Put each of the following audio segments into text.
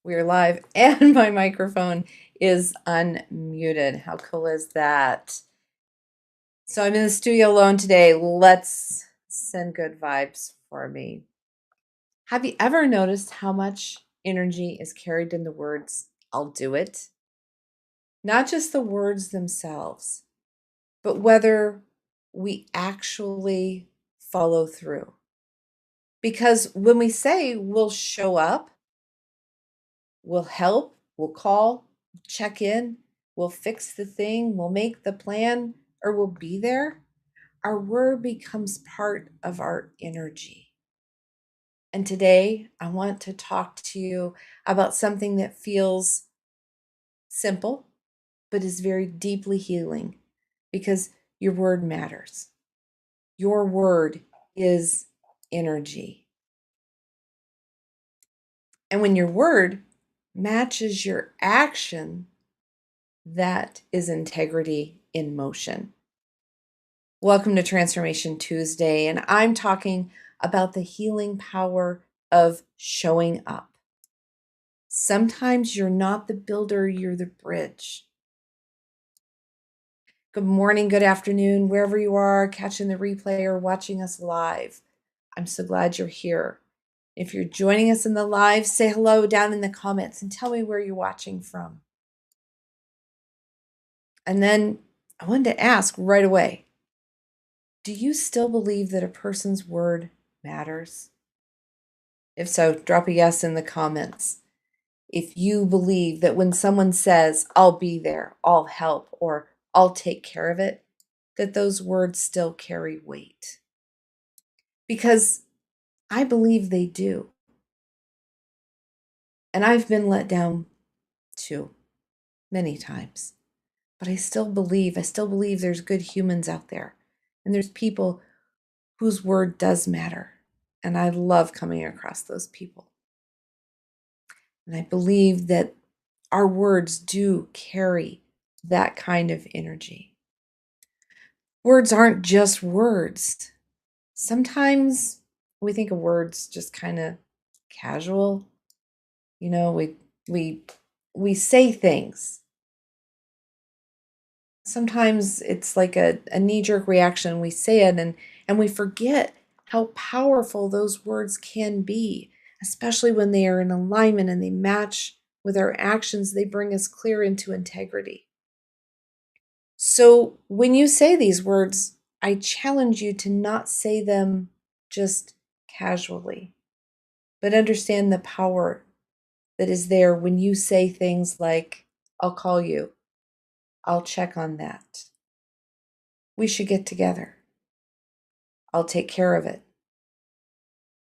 We're live and my microphone is unmuted. How cool is that? So I'm in the studio alone today. Let's send good vibes for me. Have you ever noticed how much energy is carried in the words, I'll do it? Not just the words themselves, but whether we actually follow through. Because when we say we'll show up, we'll help, we'll call, check in, we'll fix the thing, we'll make the plan, or we'll be there, our word becomes part of our energy. And today, I want to talk to you about something that feels simple, but is very deeply healing because your word matters. Your word is energy. And when your word matches your action, that is integrity in motion. Welcome to Transformation Tuesday, and I'm talking about the healing power of showing up. Sometimes you're not the builder, you're the bridge. Good morning, good afternoon, wherever you are, catching the replay or watching us live. I'm so glad you're here. If you're joining us in the live, say hello down in the comments and tell me where you're watching from. And then I wanted to ask right away, do you still believe that a person's word matters? If so, drop a yes in the comments. If you believe that when someone says, I'll be there, I'll help, or I'll take care of it, that those words still carry weight. Because I believe they do. And I've been let down too, many times. But I still believe there's good humans out there. And there's people whose word does matter. And I love coming across those people. And I believe that our words do carry that kind of energy. Words aren't just words. Sometimes we think of words just kind of casual. You know, we say things. Sometimes it's like a knee-jerk reaction. We say it and we forget how powerful those words can be, especially when they are in alignment and they match with our actions. They bring us clear into integrity. So when you say these words, I challenge you to not say them just casually, but understand the power that is there when you say things like, I'll call you, I'll check on that. We should get together. I'll take care of it.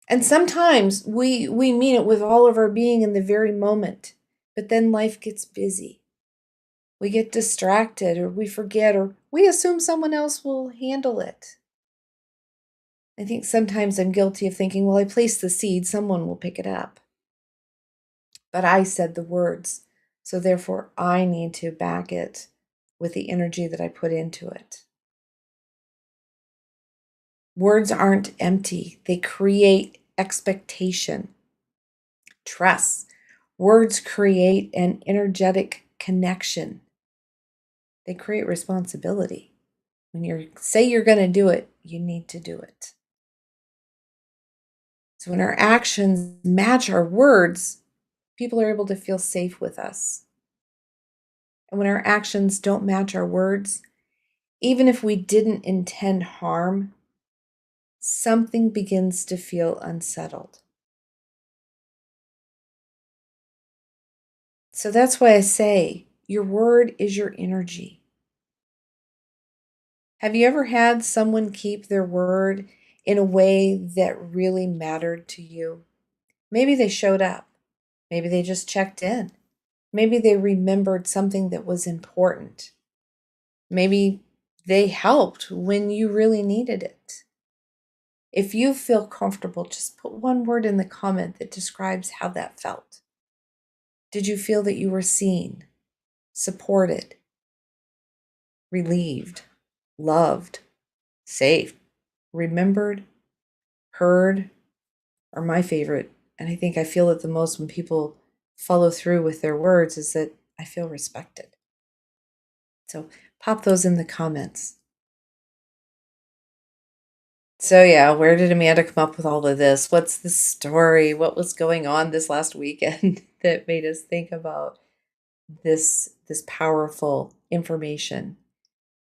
And sometimes we mean it with all of our being in the very moment, but then life gets busy. We get distracted or we forget or we assume someone else will handle it. I think sometimes I'm guilty of thinking, well, I placed the seed, someone will pick it up. But I said the words, so therefore I need to back it with the energy that I put into it. Words aren't empty, they create expectation, trust. Words create an energetic connection. They create responsibility. When you say you're going to do it, you need to do it. So when our actions match our words, people are able to feel safe with us. And when our actions don't match our words, even if we didn't intend harm, something begins to feel unsettled. So that's why I say your word is your energy. Have you ever had someone keep their word in a way that really mattered to you? Maybe they showed up. Maybe they just checked in. Maybe they remembered something that was important. Maybe they helped when you really needed it. If you feel comfortable, just put one word in the comment that describes how that felt. Did you feel that you were seen, supported, relieved, loved, safe, remembered, heard, or my favorite, and I think I feel it the most when people follow through with their words is that I feel respected. So pop those in the comments. So yeah, where did Amanda come up with all of this? What's the story? What was going on this last weekend that made us think about this powerful information?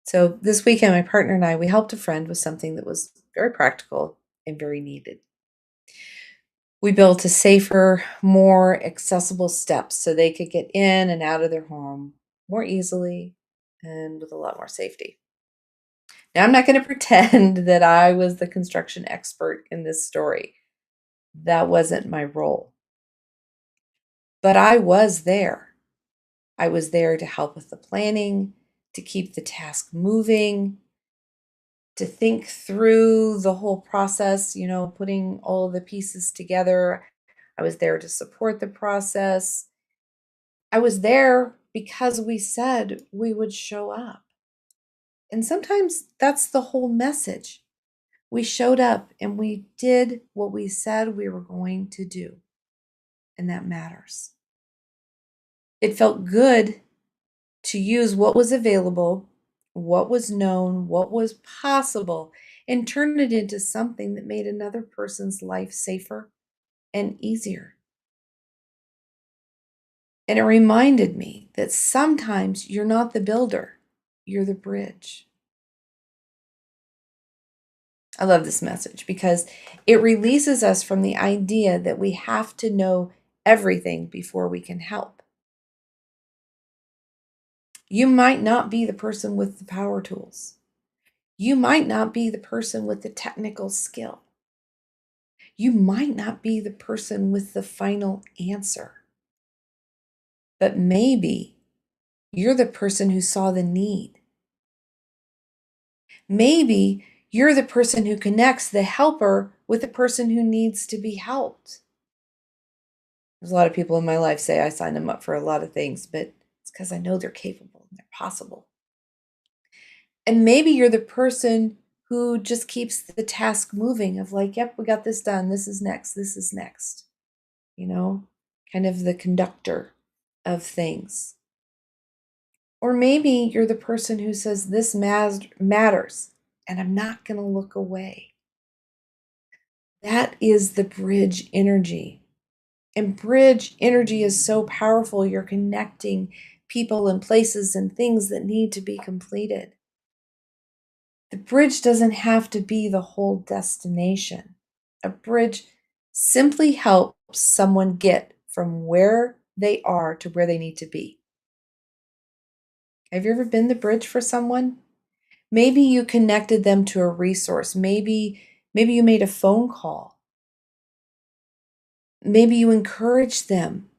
So this weekend, my partner and I, we helped a friend with something that was very practical and very needed. We built a safer, more accessible steps so they could get in and out of their home more easily and with a lot more safety. Now, I'm not going to pretend that I was the construction expert in this story. That wasn't my role. But I was there. I was there to help with the planning, to keep the task moving, to think through the whole process, putting all of the pieces together. I was there to support the process. I was there because we said we would show up. And sometimes that's the whole message. We showed up and we did what we said we were going to do. And that matters. It felt good to use what was available, what was known, what was possible, and turn it into something that made another person's life safer and easier. And it reminded me that sometimes you're not the builder, you're the bridge. I love this message because it releases us from the idea that we have to know everything before we can help. You might not be the person with the power tools. You might not be the person with the technical skill. You might not be the person with the final answer. But maybe you're the person who saw the need. Maybe you're the person who connects the helper with the person who needs to be helped. There's a lot of people in my life say I sign them up for a lot of things, but it's because I know they're capable and they're possible. And maybe you're the person who just keeps the task moving of like, yep, we got this done. This is next. This is next. Kind of the conductor of things. Or maybe you're the person who says, this matters, and I'm not going to look away. That is the bridge energy. And bridge energy is so powerful. You're connecting people and places and things that need to be completed. The bridge doesn't have to be the whole destination. A bridge simply helps someone get from where they are to where they need to be. Have you ever been the bridge for someone? Maybe you connected them to a resource. Maybe you made a phone call. Maybe you encouraged them.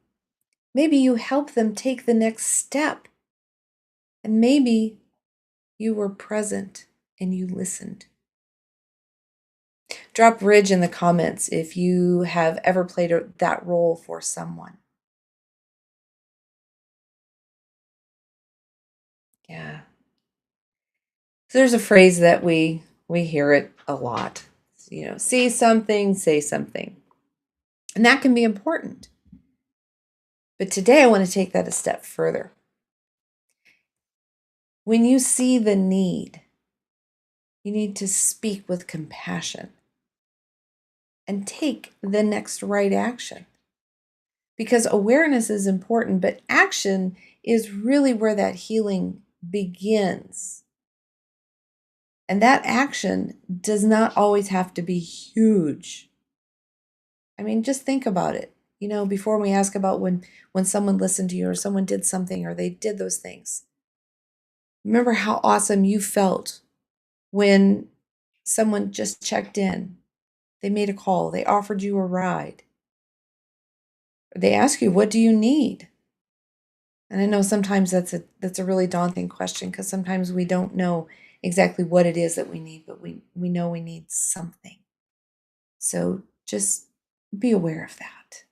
Maybe you helped them take the next step. And maybe you were present and you listened. Drop bridge in the comments if you have ever played that role for someone. Yeah. So there's a phrase that we hear it a lot. See something, say something. And that can be important. But today I want to take that a step further. When you see the need, you need to speak with compassion and take the next right action. Because awareness is important, but action is really where that healing begins. And that action does not always have to be huge. I mean, just think about it. Before we ask about when someone listened to you or someone did something or they did those things. Remember how awesome you felt when someone just checked in. They made a call. They offered you a ride. They ask you, what do you need? And I know sometimes that's a really daunting question because sometimes we don't know exactly what it is that we need, but we know we need something. So just be aware of that.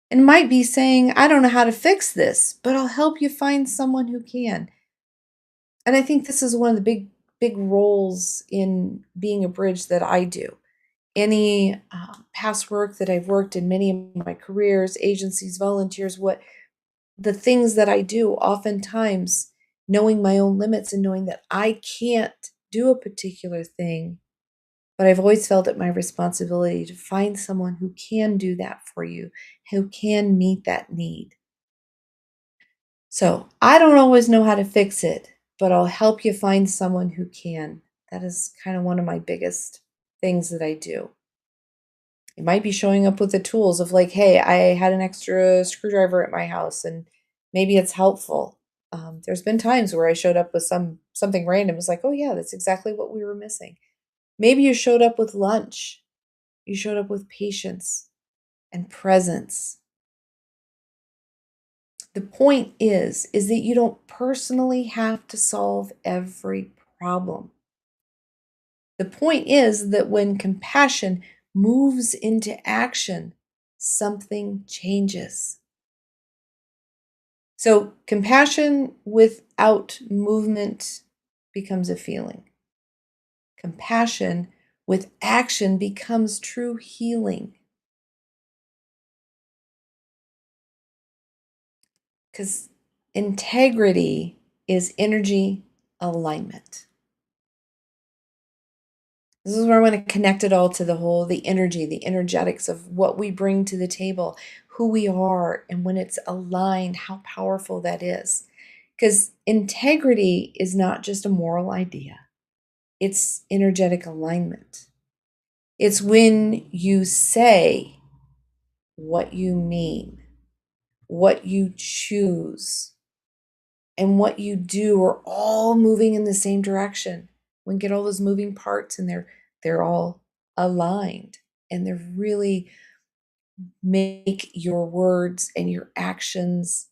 It might be saying, I don't know how to fix this, but I'll help you find someone who can. And I think this is one of the big roles in being a bridge that I do, any past work that I've worked in, many of my careers, agencies, volunteers, what the things that I do, oftentimes knowing my own limits and knowing that I can't do a particular thing, but I've always felt it my responsibility to find someone who can do that for you, who can meet that need. So I don't always know how to fix it, but I'll help you find someone who can. That is kind of one of my biggest things that I do. It might be showing up with the tools of like, hey, I had an extra screwdriver at my house and maybe it's helpful. There's been times where I showed up with something random. It's like, oh yeah, that's exactly what we were missing. Maybe you showed up with lunch. You showed up with patience and presence. The point is that you don't personally have to solve every problem. The point is that when compassion moves into action, something changes. So, compassion without movement becomes a feeling. Compassion with action becomes true healing. Because integrity is energy alignment. This is where I want to connect it all to the energy, the energetics of what we bring to the table, who we are, and when it's aligned, how powerful that is. Because integrity is not just a moral idea, it's energetic alignment. It's when you say what you mean, what you choose, and what you do are all moving in the same direction. We get all those moving parts and they're all aligned and they're really make your words and your actions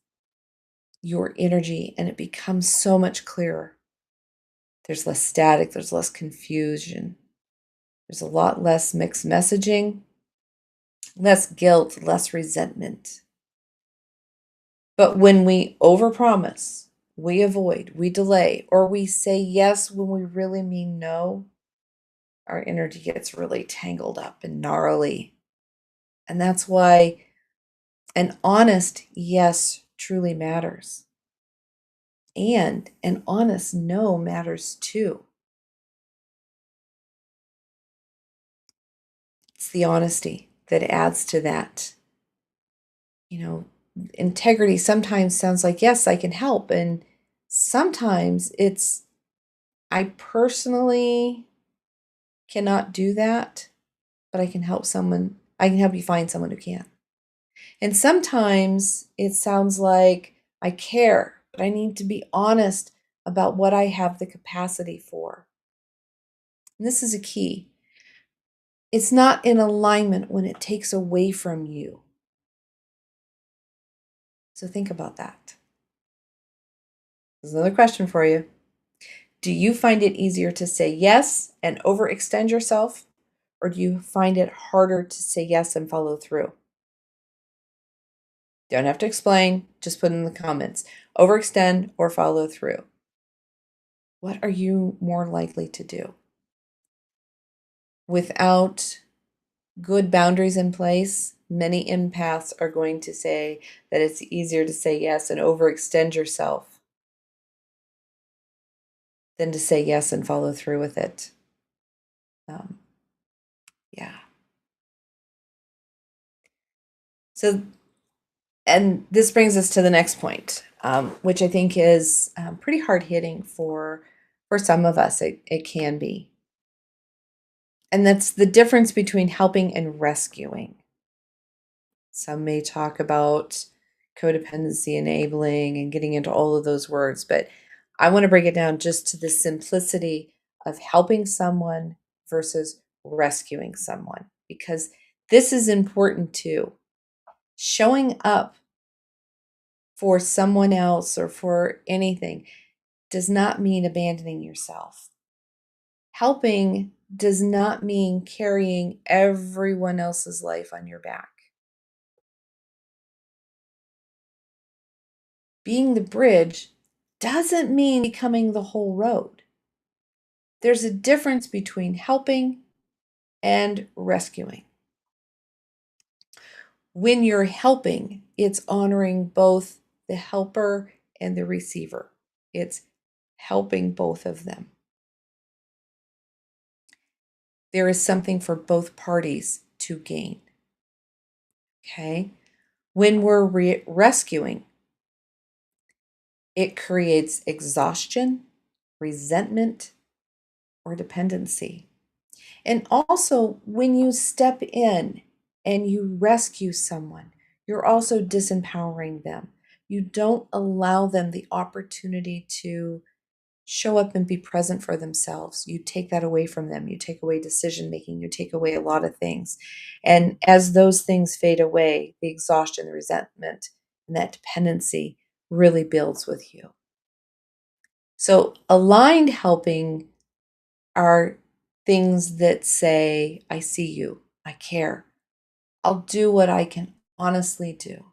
your energy, and it becomes so much clearer. There's less static, there's less confusion. There's a lot less mixed messaging, less guilt, less resentment. But when we overpromise, we avoid, we delay, or we say yes when we really mean no, our energy gets really tangled up and gnarly. And that's why an honest yes truly matters. And an honest no matters too. It's the honesty that adds to that. Integrity sometimes sounds like, yes, I can help. And sometimes it's, I personally cannot do that, but I can help someone. I can help you find someone who can. And sometimes it sounds like I care, but I need to be honest about what I have the capacity for. And this is a key. It's not in alignment when it takes away from you. So think about that. There's another question for you. Do you find it easier to say yes and overextend yourself? Or do you find it harder to say yes and follow through? Don't have to explain, just put in the comments. Overextend or follow through. What are you more likely to do? Without good boundaries in place, many empaths are going to say that it's easier to say yes and overextend yourself than to say yes and follow through with it. Yeah. So, and this brings us to the next point, which I think is pretty hard hitting for some of us. It can be, and that's the difference between helping and rescuing. Some may talk about codependency enabling and getting into all of those words, but I want to break it down just to the simplicity of helping someone versus rescuing someone, because this is important too. Showing up for someone else or for anything does not mean abandoning yourself. Helping does not mean carrying everyone else's life on your back. Being the bridge doesn't mean becoming the whole road. There's a difference between helping and rescuing. When you're helping, it's honoring both the helper and the receiver. It's helping both of them. There is something for both parties to gain. Okay? When we're rescuing, it creates exhaustion, resentment, or dependency. And also, when you step in and you rescue someone, you're also disempowering them. You don't allow them the opportunity to show up and be present for themselves. You take that away from them. You take away decision making. You take away a lot of things. And as those things fade away, the exhaustion, the resentment, and that dependency really builds with you. So, aligned helping are things that say, I see you, I care, I'll do what I can honestly do.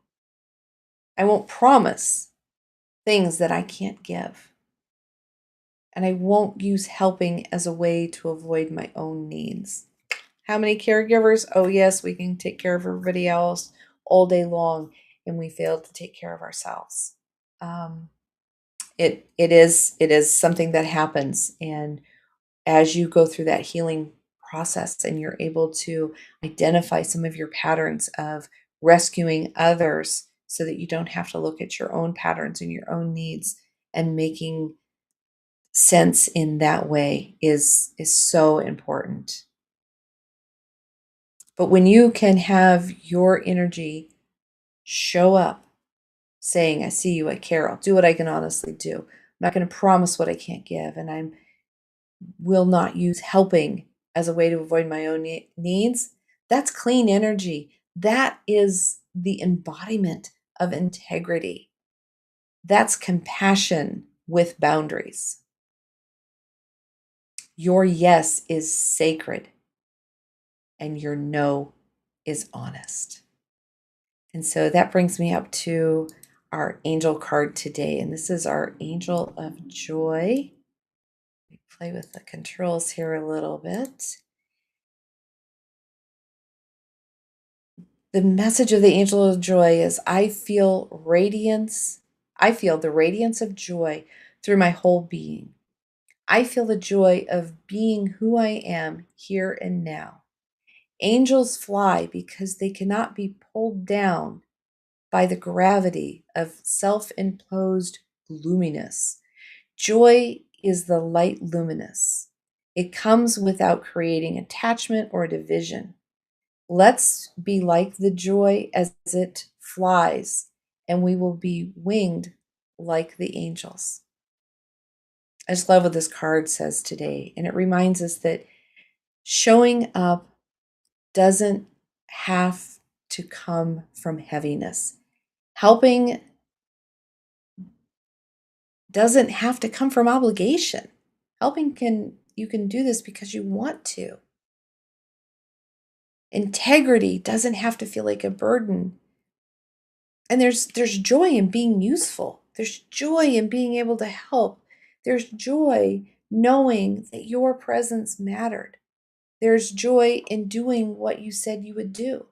I won't promise things that I can't give. And I won't use helping as a way to avoid my own needs. How many caregivers? Oh, yes, we can take care of everybody else all day long, and we fail to take care of ourselves. Um, it is something that happens, and as you go through that healing process and you're able to identify some of your patterns of rescuing others so that you don't have to look at your own patterns and your own needs, and making sense in that way is so important. But when you can have your energy show up saying, I see you, I care, I'll do what I can honestly do. I'm not going to promise what I can't give, and I will not use helping as a way to avoid my own needs. That's clean energy. That is the embodiment of integrity. That's compassion with boundaries. Your yes is sacred and your no is honest. And so that brings me up to our angel card today. And this is our angel of joy. We play with the controls here a little bit. The message of the angel of joy is I feel radiance. I feel the radiance of joy through my whole being. I feel the joy of being who I am here and now. Angels fly because they cannot be pulled down by the gravity of self imposed gloominess. Joy is the light luminous. It comes without creating attachment or division. Let's be like the joy as it flies, and we will be winged like the angels. I just love what this card says today. And it reminds us that showing up doesn't have to come from heaviness. Helping doesn't have to come from obligation. You can do this because you want to. Integrity doesn't have to feel like a burden. And there's joy in being useful. There's joy in being able to help. There's joy knowing that your presence mattered. There's joy in doing what you said you would do.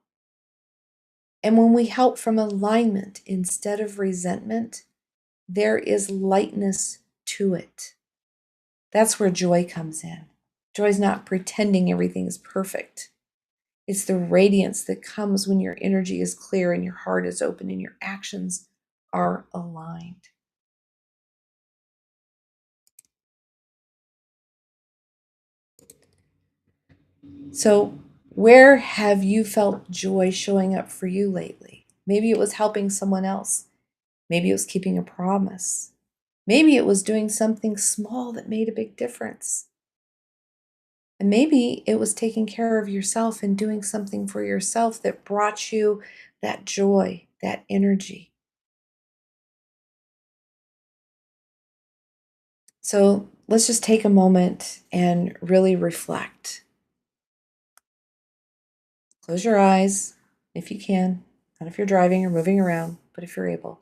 And when we help from alignment instead of resentment, there is lightness to it. That's where joy comes in. Joy is not pretending everything is perfect. It's the radiance that comes when your energy is clear and your heart is open and your actions are aligned. So, where have you felt joy showing up for you lately? Maybe it was helping someone else. Maybe it was keeping a promise. Maybe it was doing something small that made a big difference. And maybe it was taking care of yourself and doing something for yourself that brought you that joy, that energy. So let's just take a moment and really reflect. Close your eyes if you can, not if you're driving or moving around, but if you're able.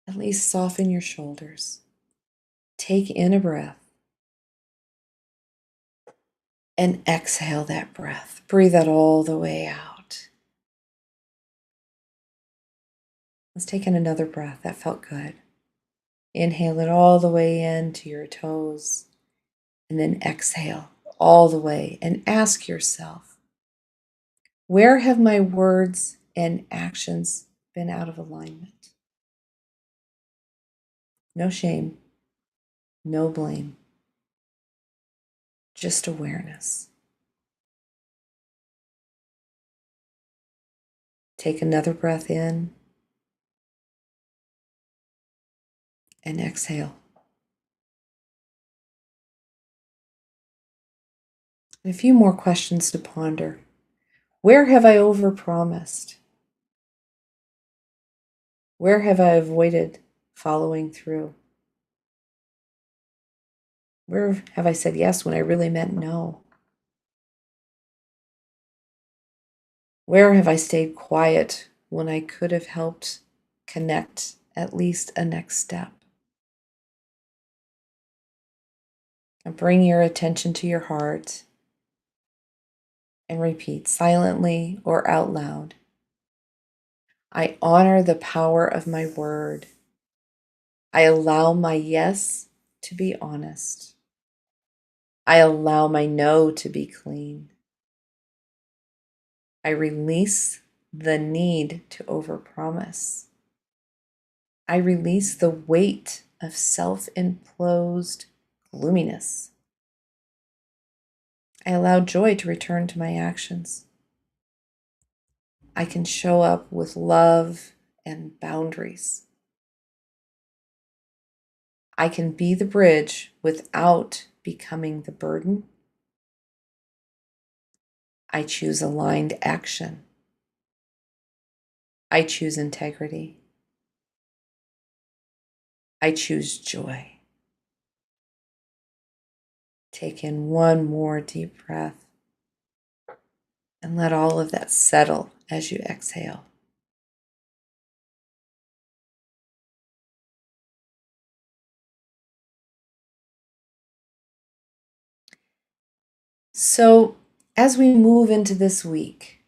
At least soften your shoulders. Take in a breath. And exhale that breath. Breathe that all the way out. Let's take in another breath. That felt good. Inhale it all the way into your toes, and then exhale all the way and ask yourself, where have my words and actions been out of alignment? No shame, no blame, just awareness. Take another breath in and exhale. And a few more questions to ponder. Where have I overpromised? Where have I avoided following through? Where have I said yes when I really meant no? Where have I stayed quiet when I could have helped connect at least a next step? And bring your attention to your heart and repeat silently or out loud. I honor the power of my word. I allow my yes to be honest. I allow my no to be clean. I release the need to overpromise. I release the weight of self-imposed gloominess. I allow joy to return to my actions. I can show up with love and boundaries. I can be the bridge without becoming the burden. I choose aligned action. I choose integrity. I choose joy. Take in one more deep breath and let all of that settle as you exhale. So, as we move into this week,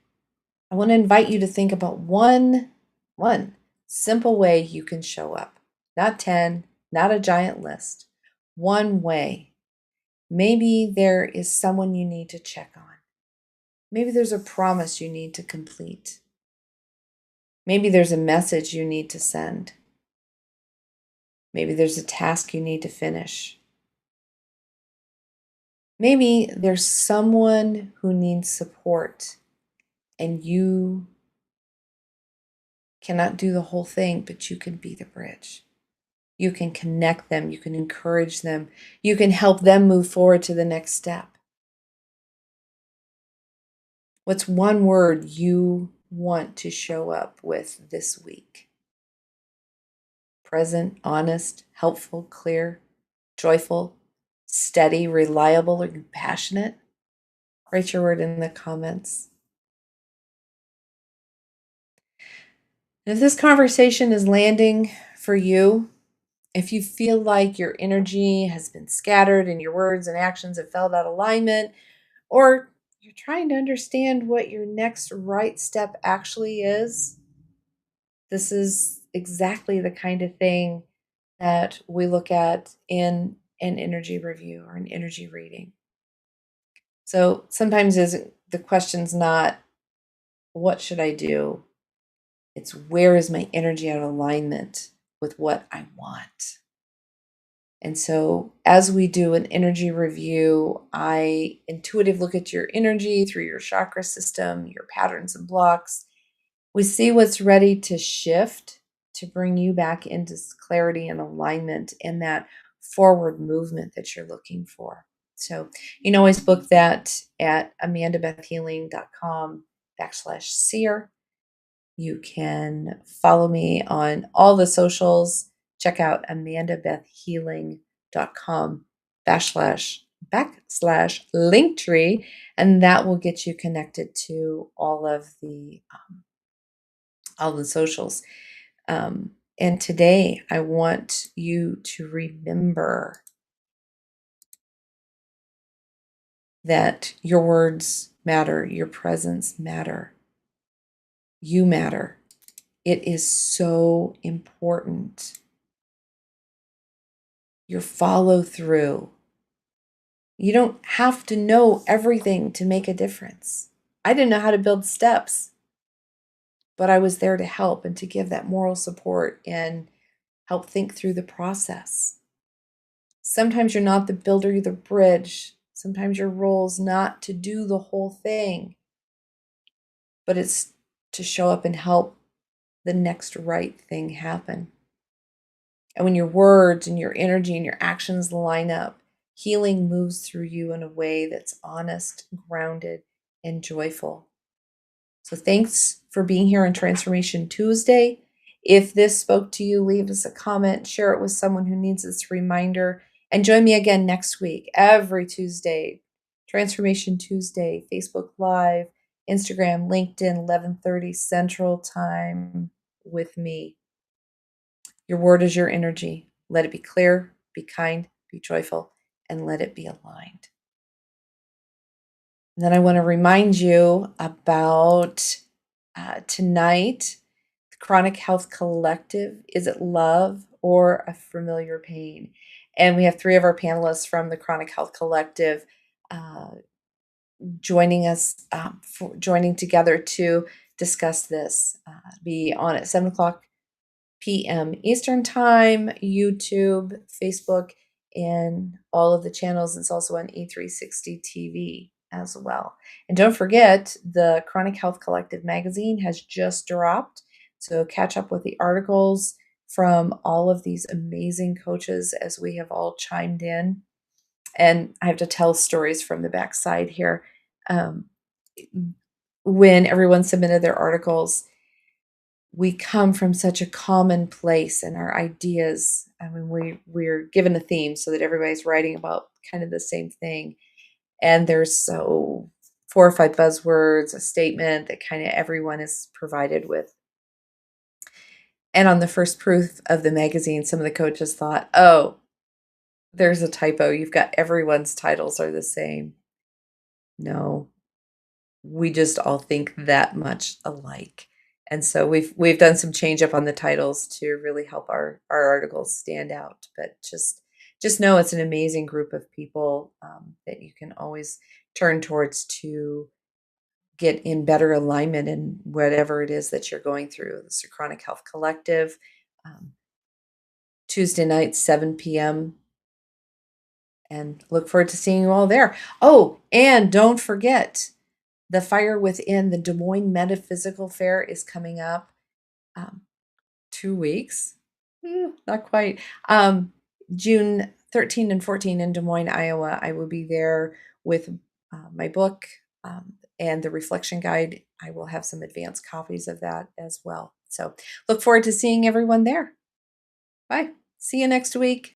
I want to invite you to think about one simple way you can show up. Not 10, not a giant list. One way. Maybe there is someone you need to check on. Maybe there's a promise you need to complete. Maybe there's a message you need to send. Maybe there's a task you need to finish. Maybe there's someone who needs support and you cannot do the whole thing, but you can be the bridge. You can connect them. You can encourage them. You can help them move forward to the next step. What's one word you want to show up with this week? Present, honest, helpful, clear, joyful, steady, reliable, or compassionate? Write your word in the comments. And if this conversation is landing for you, if you feel like your energy has been scattered and your words and actions have fell out of alignment, or you're trying to understand what your next right step actually is, this is exactly the kind of thing that we look at in an energy review or an energy reading. So sometimes the question's not, what should I do? It's where is my energy out of alignment with what I want? And so as we do an energy review, I intuitively look at your energy through your chakra system, your patterns and blocks. We see what's ready to shift to bring you back into clarity and alignment in that forward movement that you're looking for. So you can always book that at amandabethhealing.com/seer. You can follow me on all the socials. Check out amandabethhealing.com/Linktree, and that will get you connected to all the socials. And today I want you to remember that your words matter, your presence matter, you matter. It is so important. Your follow through. You don't have to know everything to make a difference. I didn't know how to build steps, but I was there to help and to give that moral support and help think through the process. Sometimes you're not the builder, you're the bridge. Sometimes your role is not to do the whole thing, but it's to show up and help the next right thing happen. And when your words and your energy and your actions line up, healing moves through you in a way that's honest, grounded, and joyful. So thanks for being here on Transformation Tuesday. If this spoke to you, leave us a comment, share it with someone who needs this reminder, and join me again next week, every Tuesday, Transformation Tuesday, Facebook Live, Instagram, LinkedIn, 11:30 Central Time with me. Your word is your energy. Let it be clear, be kind, be joyful, and let it be aligned. And then I want to remind you about tonight, the Chronic Health Collective. Is it love or a familiar pain? And we have 3 of our panelists from the Chronic Health Collective joining us, joining together to discuss this. Be on at 7 o'clock p.m. Eastern Time, YouTube, Facebook, and all of the channels. It's also on E360 TV as well. And don't forget, the Chronic Health Collective magazine has just dropped. So catch up with the articles from all of these amazing coaches as we have all chimed in. And I have to tell stories from the backside here. When everyone submitted their articles, we come from such a common place, and our ideas, I mean, we're given a theme so that everybody's writing about kind of the same thing. And there's 4 or 5 buzzwords, a statement that kind of everyone is provided with. And on the first proof of the magazine, some of the coaches thought, oh, there's a typo. You've got everyone's titles are the same. No, we just all think that much alike. And so we've done some change up on the titles to really help our articles stand out. But just know it's an amazing group of people that you can always turn towards to get in better alignment in whatever it is that you're going through. The Chronic Health Collective, Tuesday night, 7 p.m. And look forward to seeing you all there. Oh, and don't forget, the Fire Within, the Des Moines Metaphysical Fair is coming up. 2 weeks? Not quite. June 13 and 14 in Des Moines, Iowa. I will be there with my book and the reflection guide. I will have some advanced copies of that as well. So look forward to seeing everyone there. Bye. See you next week.